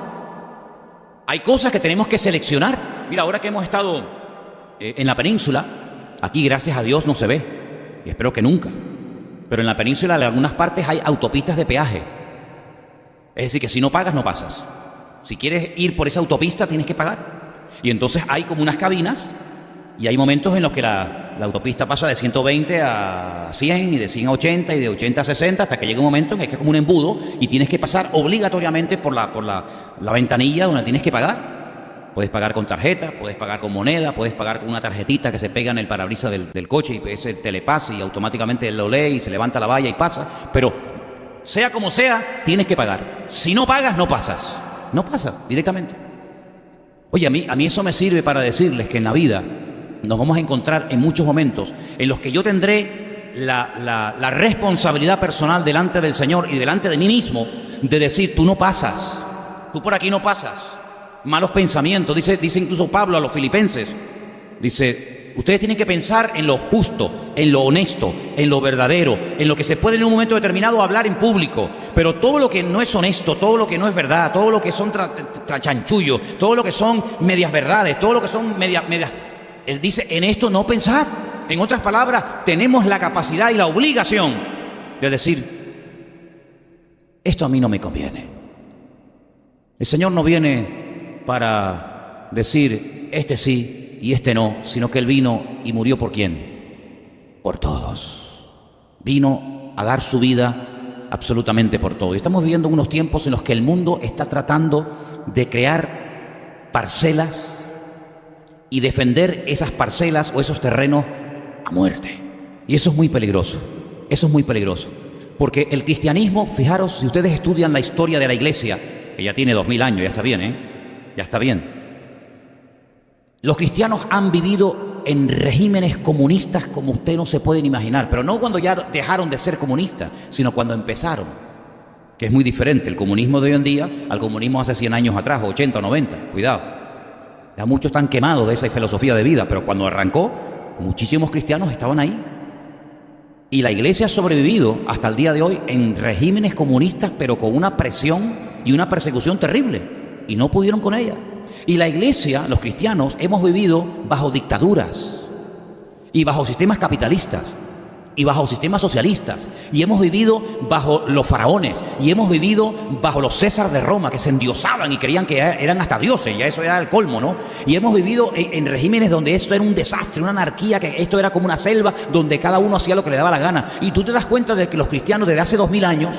Hay cosas que tenemos que seleccionar. Mira, ahora que hemos estado en la península, aquí gracias a Dios no se ve, y espero que nunca, pero en la península en algunas partes hay autopistas de peaje. Es decir, que si no pagas no pasas. Si quieres ir por esa autopista tienes que pagar. Y entonces hay como unas cabinas y hay momentos en los que la autopista pasa de 120 a 100 y de 100 a 80 y de 80 a 60 hasta que llega un momento en el que es como un embudo y tienes que pasar obligatoriamente por la ventanilla donde tienes que pagar. Puedes pagar con tarjeta, puedes pagar con moneda, puedes pagar con una tarjetita que se pega en el parabrisas del coche y ese telepase y automáticamente él lo lee y se levanta la valla y pasa. Pero sea como sea, tienes que pagar. Si no pagas, no pasas. No pasas directamente. Oye, a mí eso me sirve para decirles que en la vida nos vamos a encontrar en muchos momentos en los que yo tendré la responsabilidad personal delante del Señor y delante de mí mismo de decir, tú no pasas, tú por aquí no pasas. Malos pensamientos, dice incluso Pablo a los filipenses, dice, ustedes tienen que pensar en lo justo, en lo honesto, en lo verdadero, en lo que se puede en un momento determinado hablar en público, pero todo lo que no es honesto, todo lo que no es verdad, todo lo que son chanchullos, todo lo que son medias verdades, todo lo que son medias... Él dice, en esto no pensad. En otras palabras, tenemos la capacidad y la obligación de decir, esto a mí no me conviene. El Señor no viene para decir, este sí y este no, sino que Él vino y murió ¿por quién? Por todos. Vino a dar su vida absolutamente por todos. Y estamos viviendo unos tiempos en los que el mundo está tratando de crear parcelas y defender esas parcelas o esos terrenos a muerte. Y eso es muy peligroso. Eso es muy peligroso. Porque el cristianismo, fijaros, si ustedes estudian la historia de la iglesia, que ya tiene 2000 años, ya está bien, ya está bien. Los cristianos han vivido en regímenes comunistas como ustedes no se pueden imaginar, pero no cuando ya dejaron de ser comunistas, sino cuando empezaron, que es muy diferente el comunismo de hoy en día al comunismo hace 100 años atrás, 80 o 90, cuidado. Ya muchos están quemados de esa filosofía de vida, pero cuando arrancó, muchísimos cristianos estaban ahí. Y la iglesia ha sobrevivido hasta el día de hoy en regímenes comunistas, pero con una presión y una persecución terrible. Y no pudieron con ella. Y la iglesia, los cristianos, hemos vivido bajo dictaduras y bajo sistemas capitalistas y bajo sistemas socialistas, y hemos vivido bajo los faraones, y hemos vivido bajo los Césares de Roma, que se endiosaban y creían que eran hasta dioses, ya eso era el colmo, ¿no? Y hemos vivido en regímenes donde esto era un desastre, una anarquía, que esto era como una selva donde cada uno hacía lo que le daba la gana. Y tú te das cuenta de que los cristianos desde hace 2000 años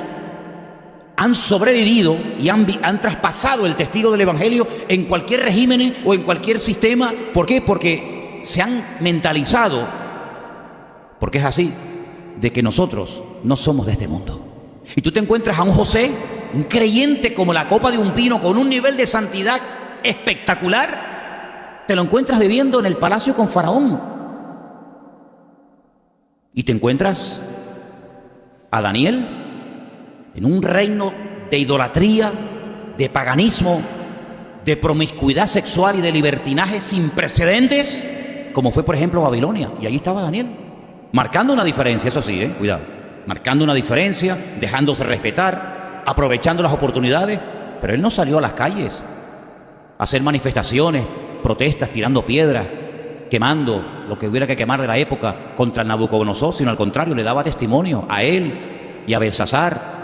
han sobrevivido y han traspasado el testigo del Evangelio en cualquier régimen o en cualquier sistema. ¿Por qué? Porque se han mentalizado, porque es así, de que nosotros no somos de este mundo. Y tú te encuentras a un José, un creyente como la copa de un pino, con un nivel de santidad espectacular, te lo encuentras viviendo en el palacio con Faraón. Y te encuentras a Daniel en un reino de idolatría, de paganismo, de promiscuidad sexual y de libertinaje sin precedentes, como fue por ejemplo Babilonia. Y ahí estaba Daniel, marcando una diferencia, eso sí, cuidado, marcando una diferencia, dejándose respetar, aprovechando las oportunidades, pero él no salió a las calles a hacer manifestaciones, protestas, tirando piedras, quemando lo que hubiera que quemar de la época contra Nabucodonosor, sino al contrario, le daba testimonio a él y a Belsasar.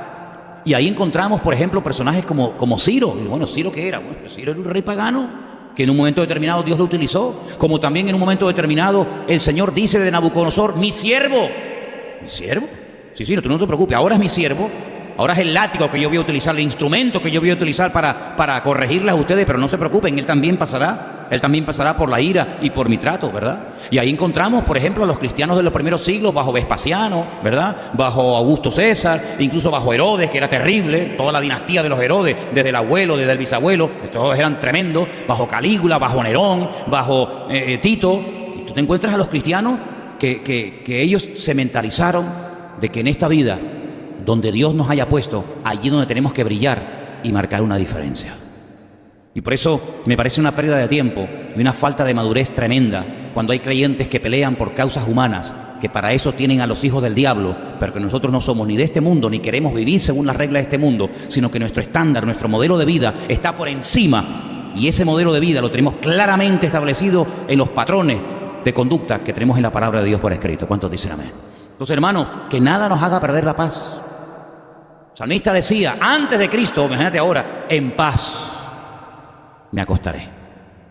Y ahí encontramos, por ejemplo, personajes como Ciro. Y bueno, ¿Ciro qué era? Bueno, pues Ciro era un rey pagano que en un momento determinado Dios lo utilizó. Como también en un momento determinado el Señor dice de Nabucodonosor, mi siervo. ¿Mi siervo? Sí, tú no te preocupes, ahora es mi siervo. Ahora es el látigo que yo voy a utilizar, el instrumento que yo voy a utilizar para corregirles a ustedes, pero no se preocupen, Él también pasará por la ira y por mi trato, ¿verdad? Y ahí encontramos, por ejemplo, a los cristianos de los primeros siglos bajo Vespasiano, ¿verdad? Bajo Augusto César, incluso bajo Herodes, que era terrible, toda la dinastía de los Herodes, desde el abuelo, desde el bisabuelo, todos eran tremendos, bajo Calígula, bajo Nerón, bajo Tito. Y tú te encuentras a los cristianos que ellos se mentalizaron de que en esta vida, donde Dios nos haya puesto, allí donde tenemos que brillar y marcar una diferencia. Y por eso me parece una pérdida de tiempo y una falta de madurez tremenda cuando hay creyentes que pelean por causas humanas, que para eso tienen a los hijos del diablo, pero que nosotros no somos ni de este mundo, ni queremos vivir según las reglas de este mundo, sino que nuestro estándar, nuestro modelo de vida está por encima Y ese modelo de vida lo tenemos claramente establecido en los patrones de conducta que tenemos en la palabra de Dios por escrito. ¿Cuántos dicen amén? Entonces, hermanos, que nada nos haga perder la paz. El salmista decía, antes de Cristo, imagínate ahora, en paz me acostaré.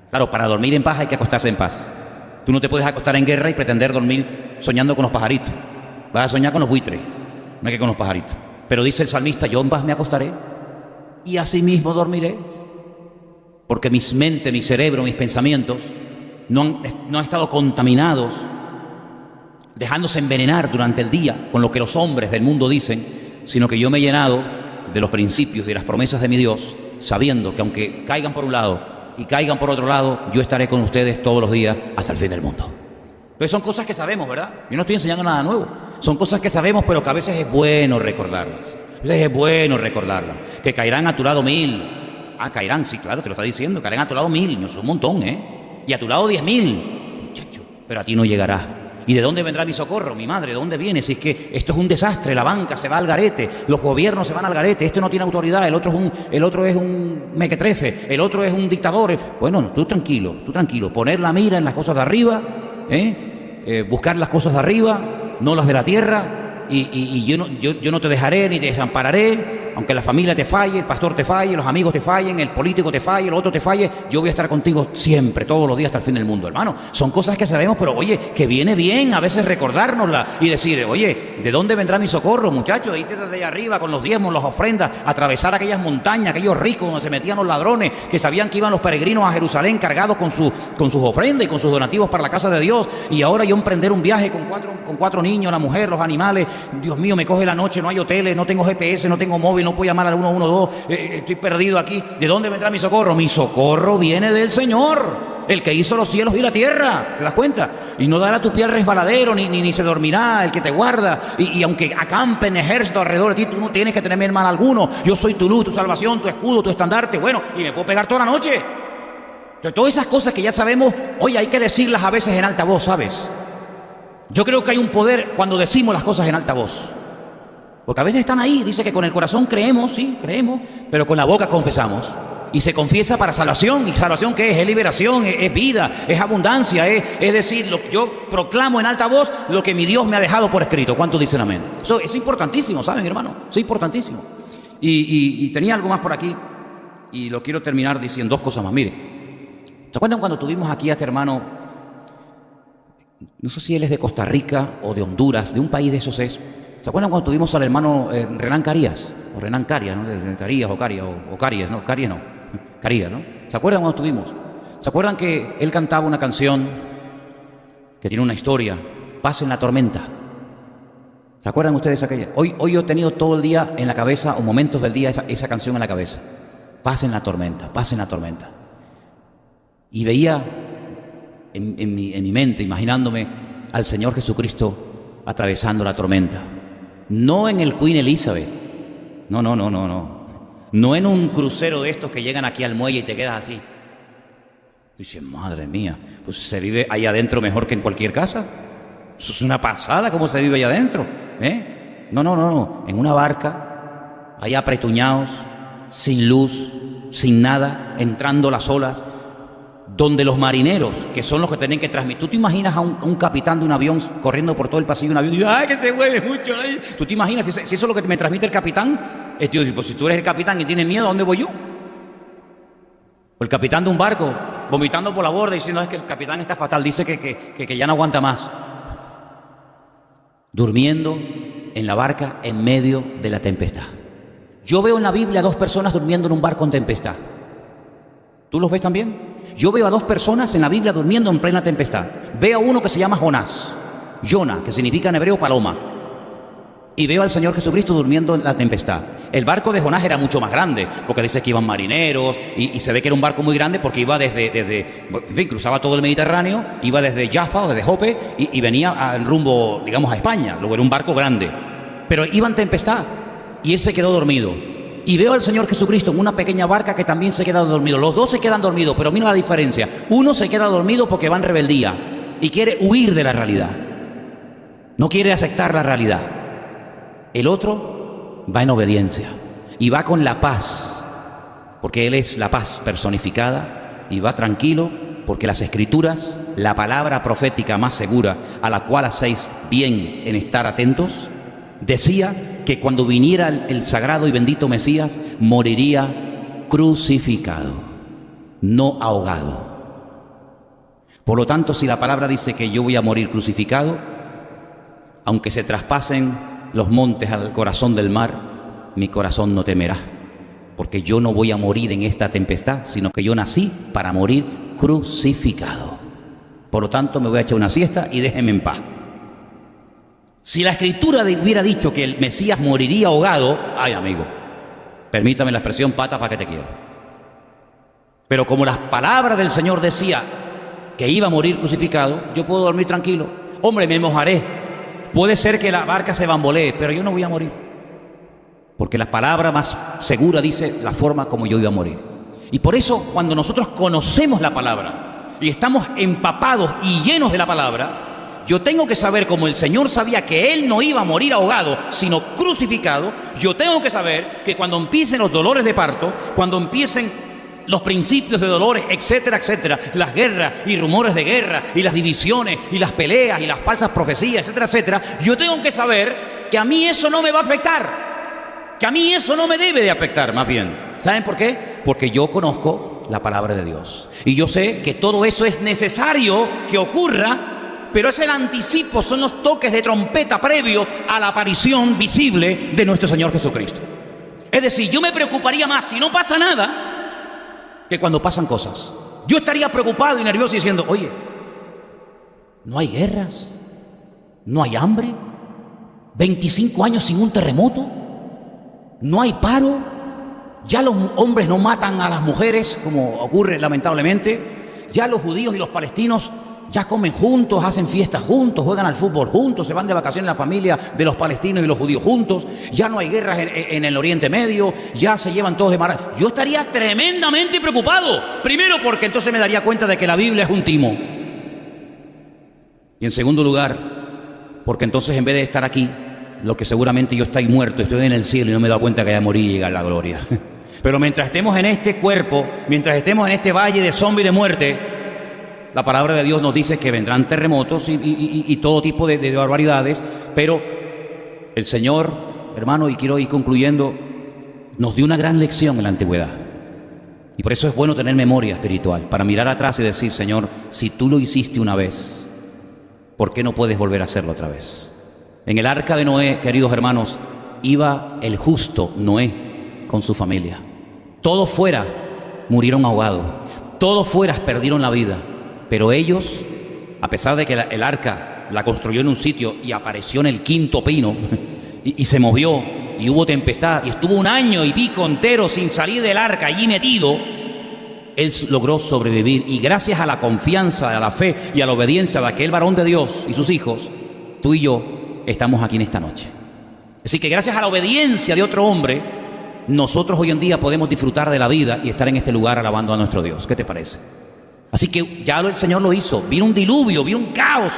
Claro, para dormir en paz hay que acostarse en paz. Tú no te puedes acostar en guerra y pretender dormir soñando con los pajaritos. Vas a soñar con los buitres, no es que con los pajaritos. Pero dice el salmista, yo en paz me acostaré y asimismo dormiré. Porque mi mente, mi cerebro, mis pensamientos no han estado contaminados, dejándose envenenar durante el día con lo que los hombres del mundo dicen, sino que yo me he llenado de los principios y de las promesas de mi Dios, sabiendo que aunque caigan por un lado y caigan por otro lado, yo estaré con ustedes todos los días hasta el fin del mundo. Entonces son cosas que sabemos, ¿verdad? Yo no estoy enseñando nada nuevo. Son cosas que sabemos, pero que a veces es bueno recordarlas. A veces es bueno recordarlas. Que caerán a tu lado 1000. Ah, caerán, sí, claro, te lo está diciendo. Caerán a tu lado 1000. No es un montón, ¿eh? Y a tu lado 10.000. Muchacho, pero a ti no llegará. ¿Y de dónde vendrá mi socorro? Mi madre, ¿de dónde viene? Si es que esto es un desastre, la banca se va al garete, los gobiernos se van al garete, este no tiene autoridad, el otro es un mequetrefe, el otro es un dictador. Bueno, tú tranquilo, poner la mira en las cosas de arriba, buscar las cosas de arriba, no las de la tierra, y yo no te dejaré ni te desampararé. Aunque la familia te falle, el pastor te falle, los amigos te fallen, el político te falle, el otro te falle, yo voy a estar contigo siempre, todos los días hasta el fin del mundo, hermano. Son cosas que sabemos, pero oye, que viene bien a veces recordárnoslas y decir, oye, ¿de dónde vendrá mi socorro, muchachos? Irte desde allá arriba con los diezmos, las ofrendas, atravesar aquellas montañas, aquellos ricos donde se metían los ladrones, que sabían que iban los peregrinos a Jerusalén cargados con sus ofrendas y con sus donativos para la casa de Dios. Y ahora yo emprender un viaje con cuatro niños, la mujer, los animales. Dios mío, me coge la noche, no hay hoteles, no tengo GPS, no tengo móvil, no puedo llamar al 112, estoy perdido aquí. ¿De dónde vendrá mi socorro? Mi socorro viene del Señor, el que hizo los cielos y la tierra. ¿Te das cuenta? Y no dará tu pie al resbaladero, ni se dormirá el que te guarda. Y aunque acampen ejército alrededor de ti, tú no tienes que tener mal alguno. Yo soy tu luz, tu salvación, tu escudo, tu estandarte. Bueno, y me puedo pegar toda la noche. Entonces, todas esas cosas que ya sabemos, oye, hay que decirlas a veces en alta voz, ¿sabes? Yo creo que hay un poder cuando decimos las cosas en alta voz. Porque a veces están ahí, dice que con el corazón creemos, sí, creemos, pero con la boca confesamos. Y se confiesa para salvación. ¿Y salvación qué es? Es liberación, es vida, es abundancia, es decir, yo proclamo en alta voz lo que mi Dios me ha dejado por escrito. ¿Cuántos dicen amén? Eso es importantísimo, ¿saben, hermano? Eso es importantísimo. Y tenía algo más por aquí y lo quiero terminar diciendo dos cosas más. Mire, ¿se acuerdan cuando tuvimos aquí a este hermano? No sé si él es de Costa Rica o de Honduras, de un país de esos es. ¿Se acuerdan cuando tuvimos al hermano Renan Carías? O Renan Carías, ¿no? Carías o Carías, o Carías, ¿no? Carías no. Carías, ¿no? ¿Se acuerdan cuando tuvimos? ¿Se acuerdan que él cantaba una canción que tiene una historia? Paz en la tormenta. ¿Se acuerdan ustedes aquella? Hoy yo he tenido todo el día en la cabeza, o momentos del día, esa canción en la cabeza. Paz en la tormenta, paz en la tormenta. Y veía en mi mente, imaginándome al Señor Jesucristo atravesando la tormenta. No en el Queen Elizabeth. No. No en un crucero de estos que llegan aquí al muelle y te quedas así. Dices, madre mía, pues se vive ahí adentro mejor que en cualquier casa. Eso es una pasada cómo se vive allá adentro. No. En una barca, ahí apretuñados, sin luz, sin nada, entrando las olas, donde los marineros, que son los que tienen que transmitir. ¿Tú te imaginas a un capitán de un avión corriendo por todo el pasillo de un avión y dice, ¡ay, que se mueve mucho ahí! ¿Tú te imaginas si eso es lo que me transmite el capitán? Pues si tú eres el capitán y tienes miedo, ¿a dónde voy yo? O el capitán de un barco, vomitando por la borda y diciendo, es que el capitán está fatal, dice que ya no aguanta más. Durmiendo en la barca en medio de la tempestad. Yo veo en la Biblia a dos personas durmiendo en un barco en tempestad. ¿Tú los ves también? Yo veo a dos personas en la Biblia durmiendo en plena tempestad. Veo a uno que se llama Jonás, Jonah, que significa en hebreo paloma. Y veo al Señor Jesucristo durmiendo en la tempestad. El barco de Jonás era mucho más grande, porque dice que iban marineros, y se ve que era un barco muy grande porque iba en fin, cruzaba todo el Mediterráneo, iba desde Jaffa o desde Jope y venía en rumbo, digamos, a España. Luego era un barco grande. Pero iba en tempestad y él se quedó dormido. Y veo al Señor Jesucristo en una pequeña barca que también se queda dormido. Los dos se quedan dormidos, pero mira la diferencia. Uno se queda dormido porque va en rebeldía y quiere huir de la realidad. No quiere aceptar la realidad. El otro va en obediencia y va con la paz porque Él es la paz personificada, y va tranquilo porque las Escrituras, la palabra profética más segura a la cual hacéis bien en estar atentos, decía que cuando viniera el sagrado y bendito Mesías, moriría crucificado, no ahogado. Por lo tanto, si la palabra dice que yo voy a morir crucificado, aunque se traspasen los montes al corazón del mar, mi corazón no temerá, porque yo no voy a morir en esta tempestad, sino que yo nací para morir crucificado. Por lo tanto, me voy a echar una siesta y déjenme en paz. Si la Escritura hubiera dicho que el Mesías moriría ahogado, ay amigo, permítame la expresión, pata para que te quiero. Pero como las palabras del Señor decía que iba a morir crucificado, yo puedo dormir tranquilo. Hombre, me mojaré, puede ser que la barca se bambolee, pero yo no voy a morir, porque la palabra más segura dice la forma como yo iba a morir. Y por eso, cuando nosotros conocemos la palabra y estamos empapados y llenos de la palabra, yo tengo que saber, como el Señor sabía que Él no iba a morir ahogado, sino crucificado, yo tengo que saber que cuando empiecen los dolores de parto, cuando empiecen los principios de dolores, etcétera, etcétera, las guerras y rumores de guerra y las divisiones y las peleas y las falsas profecías, etcétera, etcétera, yo tengo que saber que a mí eso no me va a afectar. Que a mí eso no me debe de afectar, más bien. ¿Saben por qué? Porque yo conozco la palabra de Dios. Y yo sé que todo eso es necesario que ocurra, pero es el anticipo, son los toques de trompeta previo a la aparición visible de nuestro Señor Jesucristo. Es decir, yo me preocuparía más si no pasa nada que cuando pasan cosas. Yo estaría preocupado y nervioso diciendo, oye, no hay guerras, no hay hambre, 25 años sin un terremoto. No hay paro, ya los hombres no matan a las mujeres como ocurre lamentablemente, ya los judíos y los palestinos ya comen juntos, hacen fiestas juntos, juegan al fútbol juntos, se van de vacaciones la familia de los palestinos y los judíos juntos, ya no hay guerras en el Oriente Medio, ya se llevan todos de maravilla. Yo estaría tremendamente preocupado, primero porque entonces me daría cuenta de que la Biblia es un timo, y en segundo lugar porque entonces en vez de estar aquí, lo que seguramente yo estoy muerto, estoy en el cielo y no me he dado cuenta que haya morir y llegar a la gloria. Pero mientras estemos en este cuerpo, mientras estemos en este valle de sombra y de muerte, la palabra de Dios nos dice que vendrán terremotos y todo tipo de barbaridades, pero el Señor, hermano, y quiero ir concluyendo, nos dio una gran lección en la antigüedad. Y por eso es bueno tener memoria espiritual, para mirar atrás y decir, Señor, si tú lo hiciste una vez, ¿por qué no puedes volver a hacerlo otra vez? En el arca de Noé, queridos hermanos, iba el justo Noé con su familia. Todos fuera murieron ahogados, todos fuera perdieron la vida, pero ellos, a pesar de que el arca la construyó en un sitio y apareció en el quinto pino y se movió y hubo tempestad y estuvo 1 año y pico entero sin salir del arca allí metido, él logró sobrevivir, y gracias a la confianza, a la fe y a la obediencia de aquel varón de Dios y sus hijos, tú y yo estamos aquí en esta noche. Así que gracias a la obediencia de otro hombre, nosotros hoy en día podemos disfrutar de la vida y estar en este lugar alabando a nuestro Dios. ¿Qué te parece? Así que ya el Señor lo hizo. Vino un diluvio, vino un caos,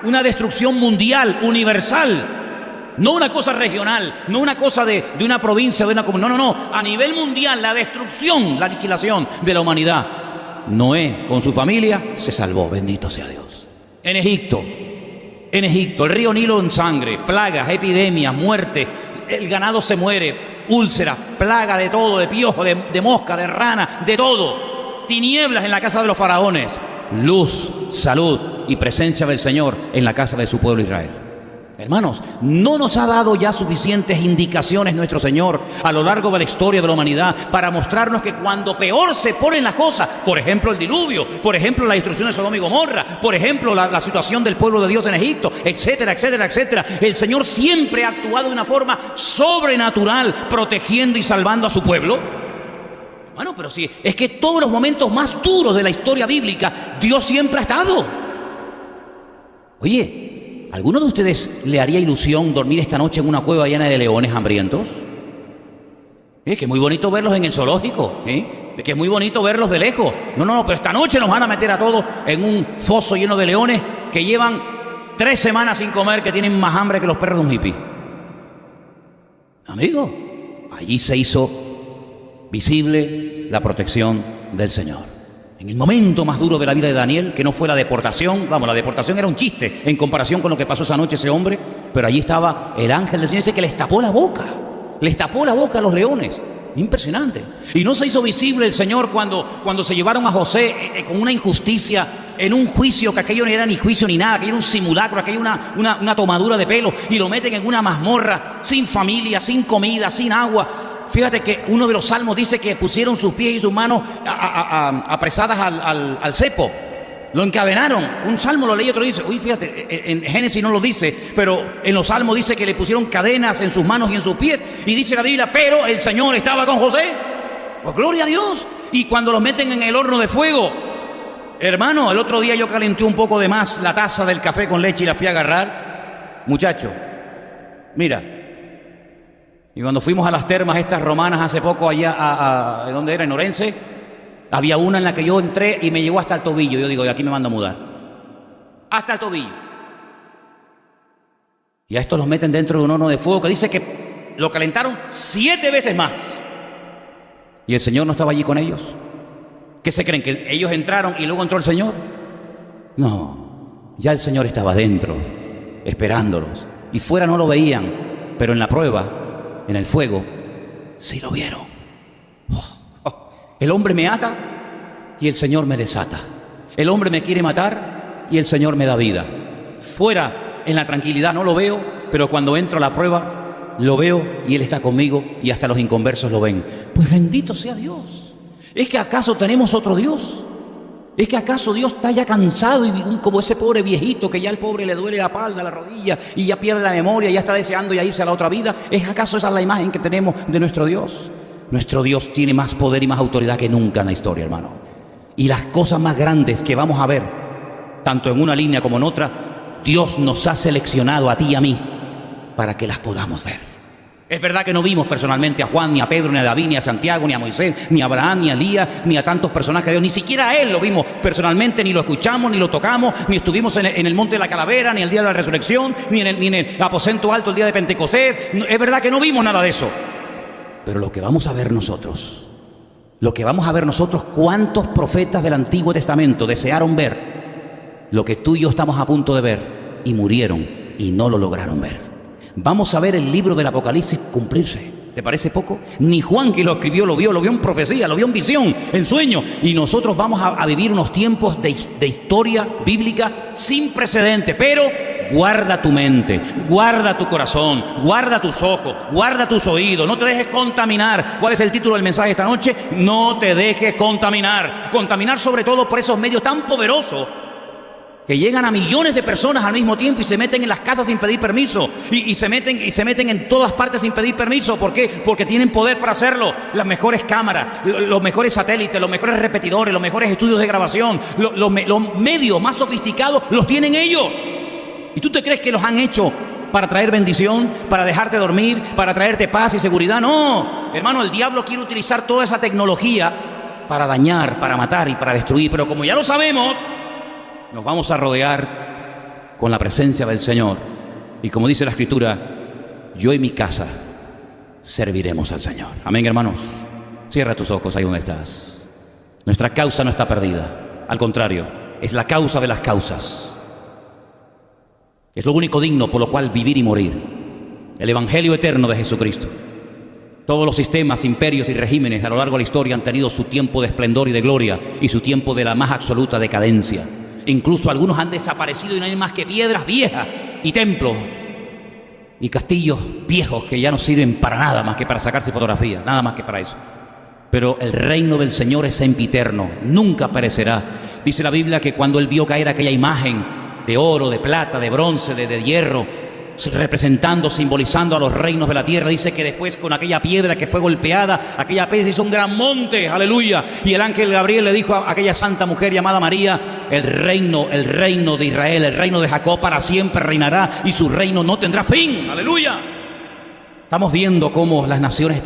una destrucción mundial, universal. No una cosa regional, no una cosa de una provincia, de una comunidad. No. A nivel mundial, la destrucción, la aniquilación de la humanidad. Noé con su familia se salvó, bendito sea Dios. En Egipto, el río Nilo en sangre, plagas, epidemias, muerte, el ganado se muere, úlceras, plaga de todo, de piojo, de mosca, de rana, de todo, tinieblas en la casa de los faraones, luz, salud y presencia del Señor en la casa de su pueblo Israel. Hermanos, ¿no nos ha dado ya suficientes indicaciones nuestro Señor a lo largo de la historia de la humanidad para mostrarnos que cuando peor se ponen las cosas, por ejemplo el diluvio, por ejemplo la destrucción de Sodoma y Gomorra, por ejemplo la situación del pueblo de Dios en Egipto, etcétera, etcétera, etcétera, el Señor siempre ha actuado de una forma sobrenatural, protegiendo y salvando a su pueblo? Bueno, pero sí, es que todos los momentos más duros de la historia bíblica, Dios siempre ha estado. Oye, ¿alguno de ustedes le haría ilusión dormir esta noche en una cueva llena de leones hambrientos? Que es muy bonito verlos en el zoológico, que es muy bonito verlos de lejos. No, pero esta noche nos van a meter a todos en un foso lleno de leones que llevan 3 semanas sin comer, que tienen más hambre que los perros de un hippie. Amigo, allí se hizo visible, la protección del Señor. En el momento más duro de la vida de Daniel, que no fue la deportación, vamos, la deportación era un chiste en comparación con lo que pasó esa noche ese hombre, pero allí estaba el ángel del Señor, dice que les tapó la boca a los leones. Impresionante. Y no se hizo visible el Señor cuando se llevaron a José con una injusticia en un juicio, que aquello no era ni juicio ni nada, aquello era un simulacro, aquello era una tomadura de pelo, y lo meten en una mazmorra, sin familia, sin comida, sin agua. Fíjate que uno de los salmos dice que pusieron sus pies y sus manos apresadas al cepo. Lo encadenaron. Un salmo lo leí, otro dice, uy, fíjate, en Génesis no lo dice, pero en los salmos dice que le pusieron cadenas en sus manos y en sus pies. Y dice la Biblia, pero el Señor estaba con José. Pues gloria a Dios. Y cuando los meten en el horno de fuego, hermano, el otro día yo calenté un poco de más la taza del café con leche y la fui a agarrar. Muchacho, mira. Y cuando fuimos a las termas estas romanas hace poco allá, ¿dónde era? En Orense. Había una en la que yo entré y me llegó hasta el tobillo. Yo digo, de aquí me mando a mudar. Hasta el tobillo. Y a estos los meten dentro de un horno de fuego que dice que lo calentaron 7 veces más. Y el Señor no estaba allí con ellos. ¿Qué se creen? ¿Que ellos entraron y luego entró el Señor? No, ya el Señor estaba dentro, esperándolos. Y fuera no lo veían, pero en la prueba, en el fuego, sí lo vieron. El hombre me ata y el Señor me desata. El hombre me quiere matar y el Señor me da vida. Fuera, en la tranquilidad, no lo veo, pero cuando entro a la prueba, lo veo y Él está conmigo, y hasta los inconversos lo ven. Pues bendito sea Dios. ¿Es que acaso tenemos otro Dios? ¿Es que acaso Dios está ya cansado y como ese pobre viejito que ya al pobre le duele la espalda, la rodilla y ya pierde la memoria, ya está deseando ya irse a la otra vida? ¿Es acaso esa la imagen que tenemos de nuestro Dios? Nuestro Dios tiene más poder y más autoridad que nunca en la historia, hermano. Y las cosas más grandes que vamos a ver, tanto en una línea como en otra, Dios nos ha seleccionado a ti y a mí para que las podamos ver. Es verdad que no vimos personalmente a Juan, ni a Pedro, ni a David, ni a Santiago, ni a Moisés, ni a Abraham, ni a Elías, ni a tantos personajes de Dios. Ni siquiera a Él lo vimos personalmente, ni lo escuchamos, ni lo tocamos, ni estuvimos en el monte de la calavera, ni el día de la resurrección, ni en el aposento alto el día de Pentecostés. Es verdad que no vimos nada de eso. Pero lo que vamos a ver nosotros, ¿cuántos profetas del Antiguo Testamento desearon ver lo que tú y yo estamos a punto de ver y murieron y no lo lograron ver? Vamos a ver el libro del Apocalipsis cumplirse. ¿Te parece poco? Ni Juan, que lo escribió, lo vio en profecía, lo vio en visión, en sueño. Y nosotros vamos a vivir unos tiempos de historia bíblica sin precedente. Pero guarda tu mente, guarda tu corazón, guarda tus ojos, guarda tus oídos. No te dejes contaminar. ¿Cuál es el título del mensaje esta noche? No te dejes contaminar. Contaminar sobre todo por esos medios tan poderosos que llegan a millones de personas al mismo tiempo y se meten en las casas sin pedir permiso y se meten en todas partes sin pedir permiso. ¿Por qué? Porque tienen poder para hacerlo. Las mejores cámaras, los mejores satélites, los mejores repetidores, los mejores estudios de grabación, los medios más sofisticados los tienen ellos. ¿Y tú te crees que los han hecho para traer bendición, para dejarte dormir, para traerte paz y seguridad? No, hermano, el diablo quiere utilizar toda esa tecnología para dañar, para matar y para destruir. Pero como ya lo sabemos, nos vamos a rodear con la presencia del Señor. Y como dice la Escritura, yo y mi casa serviremos al Señor. Amén, hermanos. Cierra tus ojos ahí donde estás. Nuestra causa no está perdida. Al contrario, es la causa de las causas. Es lo único digno por lo cual vivir y morir. El Evangelio eterno de Jesucristo. Todos los sistemas, imperios y regímenes a lo largo de la historia han tenido su tiempo de esplendor y de gloria y su tiempo de la más absoluta decadencia. Incluso algunos han desaparecido y no hay más que piedras viejas y templos y castillos viejos que ya no sirven para nada más que para sacarse fotografías, nada más que para eso. Pero el reino del Señor es sempiterno, nunca perecerá. Dice la Biblia que cuando Él vio caer aquella imagen de oro, de plata, de bronce, de hierro, representando, simbolizando a los reinos de la tierra, dice que después con aquella piedra que fue golpeada, aquella piedra hizo un gran monte, aleluya, y el ángel Gabriel le dijo a aquella santa mujer llamada María, el reino de Israel, el reino de Jacob para siempre reinará y su reino no tendrá fin, aleluya. Estamos viendo cómo las naciones